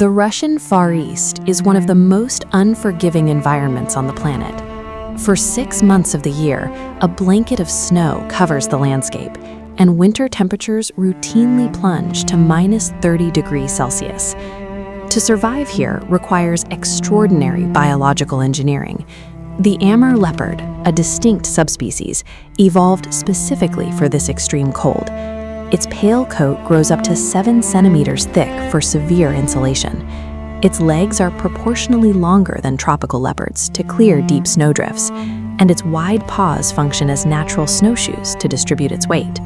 The Russian Far East is one of the most unforgiving environments on the planet. For 6 months of the year, a blanket of snow covers the landscape, and winter temperatures routinely plunge to -30 degrees Celsius. To survive here requires extraordinary biological engineering. The Amur leopard, a distinct subspecies, evolved specifically for this extreme cold. Its pale coat grows up to 7 centimeters thick for severe insulation. Its legs are proportionally longer than tropical leopards to clear deep snowdrifts, and its wide paws function as natural snowshoes to distribute its weight.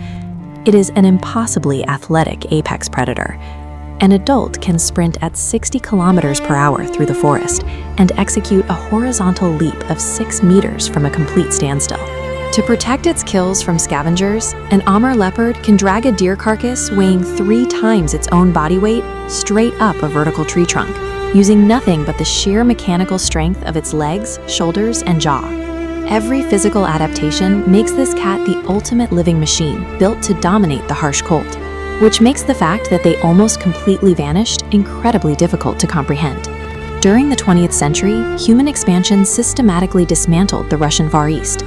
It is an impossibly athletic apex predator. An adult can sprint at 60 kilometers per hour through the forest and execute a horizontal leap of 6 meters from a complete standstill. To protect its kills from scavengers, an Amur leopard can drag a deer carcass weighing 3 times its own body weight straight up a vertical tree trunk, using nothing but the sheer mechanical strength of its legs, shoulders, and jaw. Every physical adaptation makes this cat the ultimate living machine built to dominate the harsh cold, which makes the fact that they almost completely vanished incredibly difficult to comprehend. During the 20th century, human expansion systematically dismantled the Russian Far East.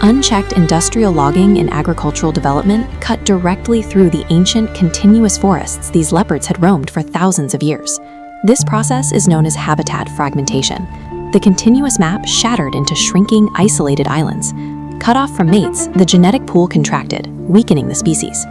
Unchecked industrial logging and agricultural development cut directly through the ancient, continuous forests these leopards had roamed for thousands of years. This process is known as habitat fragmentation. The continuous map shattered into shrinking, isolated islands. Cut off from mates, the genetic pool contracted, weakening the species.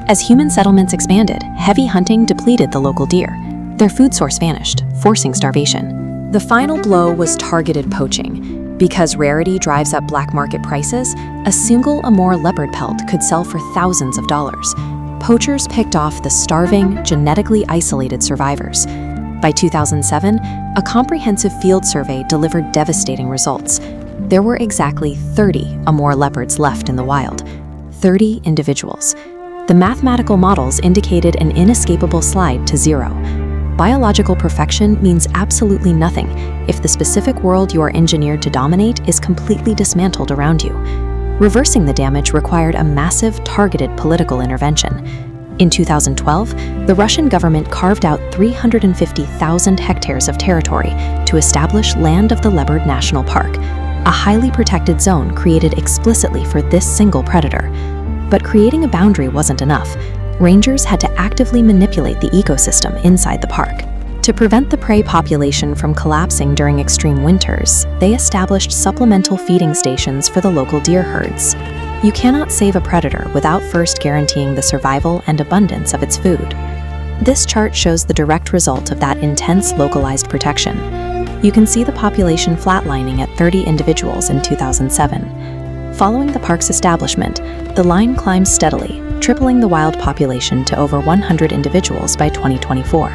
As human settlements expanded, heavy hunting depleted the local deer. Their food source vanished, forcing starvation. The final blow was targeted poaching. Because rarity drives up black market prices, a single Amur leopard pelt could sell for thousands of dollars. Poachers picked off the starving, genetically isolated survivors. By 2007, a comprehensive field survey delivered devastating results. There were exactly 30 Amur leopards left in the wild. 30 individuals. The mathematical models indicated an inescapable slide to zero. Biological perfection means absolutely nothing if the specific world you are engineered to dominate is completely dismantled around you. Reversing the damage required a massive, targeted political intervention. In 2012, the Russian government carved out 350,000 hectares of territory to establish Land of the Leopard National Park, a highly protected zone created explicitly for this single predator. But creating a boundary wasn't enough. Rangers had to actively manipulate the ecosystem inside the park. To prevent the prey population from collapsing during extreme winters, they established supplemental feeding stations for the local deer herds. You cannot save a predator without first guaranteeing the survival and abundance of its food. This chart shows the direct result of that intense localized protection. You can see the population flatlining at 30 individuals in 2007. Following the park's establishment, the line climbs steadily, tripling the wild population to over 100 individuals by 2024.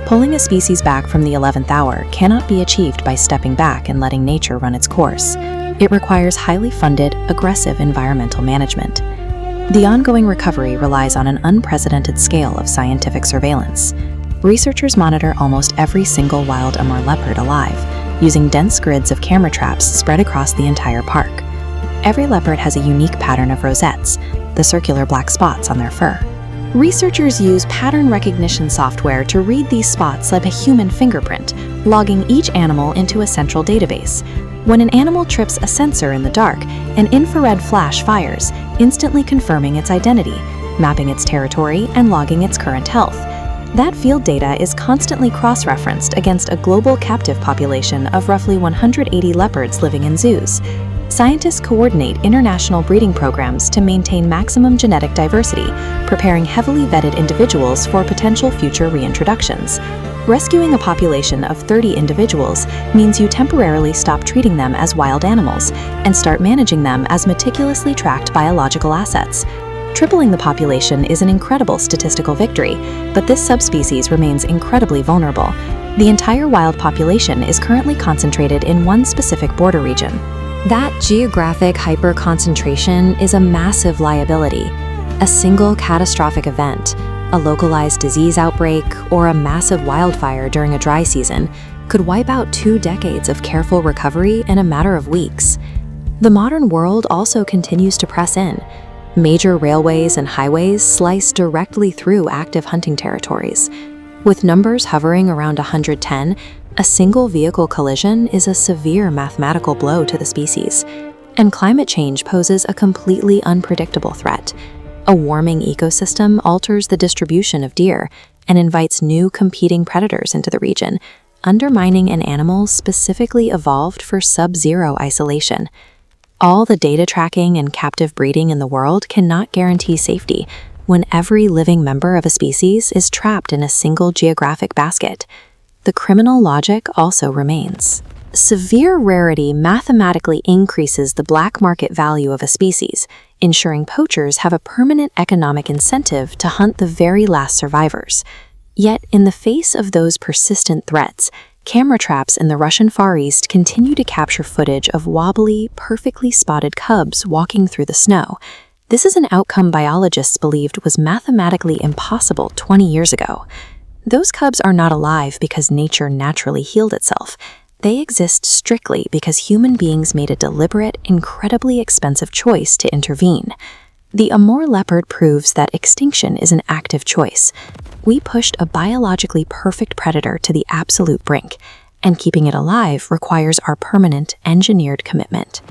Pulling a species back from the 11th hour cannot be achieved by stepping back and letting nature run its course. It requires highly funded, aggressive environmental management. The ongoing recovery relies on an unprecedented scale of scientific surveillance. Researchers monitor almost every single wild Amur leopard alive, using dense grids of camera traps spread across the entire park. Every leopard has a unique pattern of rosettes, the circular black spots on their fur. Researchers use pattern recognition software to read these spots like a human fingerprint, logging each animal into a central database. When an animal trips a sensor in the dark, an infrared flash fires, instantly confirming its identity, mapping its territory, and logging its current health. That field data is constantly cross-referenced against a global captive population of roughly 180 leopards living in zoos. Scientists coordinate international breeding programs to maintain maximum genetic diversity, preparing heavily vetted individuals for potential future reintroductions. Rescuing a population of 30 individuals means you temporarily stop treating them as wild animals and start managing them as meticulously tracked biological assets. Tripling the population is an incredible statistical victory, but this subspecies remains incredibly vulnerable. The entire wild population is currently concentrated in one specific border region. That geographic hyperconcentration is a massive liability. A single catastrophic event, a localized disease outbreak, or a massive wildfire during a dry season could wipe out 2 decades of careful recovery in a matter of weeks. The modern world also continues to press in. Major railways and highways slice directly through active hunting territories. With numbers hovering around 110, a single vehicle collision is a severe mathematical blow to the species. And climate change poses a completely unpredictable threat. A warming ecosystem alters the distribution of deer and invites new competing predators into the region, undermining an animal specifically evolved for sub-zero isolation. All the data tracking and captive breeding in the world cannot guarantee safety when every living member of a species is trapped in a single geographic basket. The criminal logic also remains. Severe rarity mathematically increases the black market value of a species, ensuring poachers have a permanent economic incentive to hunt the very last survivors. Yet, in the face of those persistent threats, camera traps in the Russian Far East continue to capture footage of wobbly, perfectly spotted cubs walking through the snow. This is an outcome biologists believed was mathematically impossible 20 years ago. Those cubs are not alive because nature naturally healed itself. They exist strictly because human beings made a deliberate, incredibly expensive choice to intervene. The Amur leopard proves that extinction is an active choice. We pushed a biologically perfect predator to the absolute brink, and keeping it alive requires our permanent, engineered commitment.